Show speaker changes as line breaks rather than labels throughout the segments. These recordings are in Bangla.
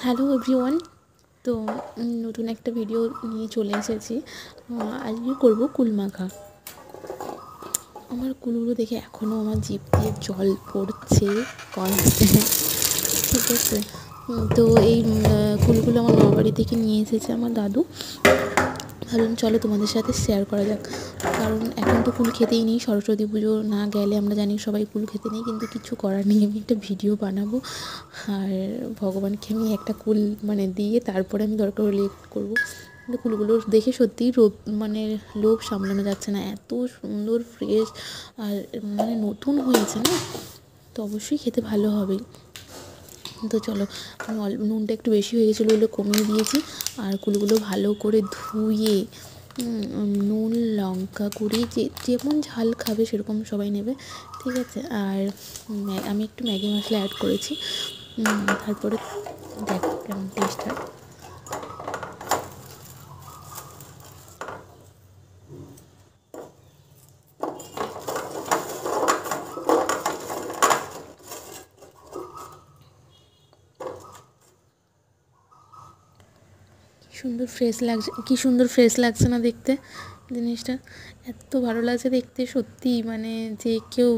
Hello everyone. তো নতুন একটা ভিডিও নিয়ে চলে এসেছি। আজকে করব কুল মাখা। আমার কুলগুলো দেখে এখনও আমার জিভ দিয়ে জল পড়ছে কনস্ট্যান্ট, ঠিক আছে। তো এই কুলগুলো আমার মামা বাড়ি থেকে নিয়ে এসেছে আমার দাদু। ভাবলাম চলো তোমাদের সাথে শেয়ার করা যাক, কারণ এখন তো কুল খেতেই নেই। সরস্বতী পুজো না গেলে আমরা জানি সবাই কুল খেতে নেই, কিন্তু কিছু করার নেই। আমি একটা ভিডিও বানাবো আর ভগবানকে আমি একটা কুল দিয়ে তারপরে আমি দরকার হলে করবো। কিন্তু কুলগুলো দেখে সত্যিই লোভ সামলানো যাচ্ছে না, এত সুন্দর ফ্রেশ আর নতুন হয়েছে না, তো অবশ্যই খেতে ভালো হবে। তো চলো, আমি নুনটা একটু বেশি হয়ে গেছিলো বলে কমিয়ে দিয়েছি। আর কুলগুলো ভালো করে ধুয়ে নুন লঙ্কা করে যেমন ঝাল খাবে সেরকম সবাই নেবে, ঠিক আছে। আর আমি একটু ম্যাগি মশলা অ্যাড করেছি। তারপরে দেখো কেমন টেস্ট হয়। কি সুন্দর ফ্রেশ লাগছে না দেখতে জিনিসটা, এত ভালো লাগছে দেখতে সত্যি। যে কেউ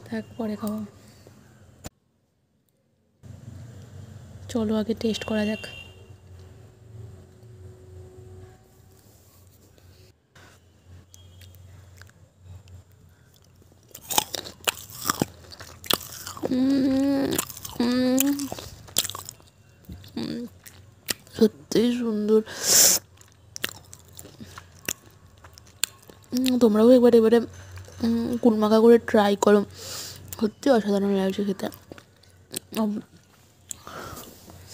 থাক, পরে খাবো। চলো আগে টেস্ট করা যাক। সত্যিই সুন্দর। তোমরাও এবারে কুল মাখা করে ট্রাই করো, সত্যি অসাধারণ লাগছে খেতে।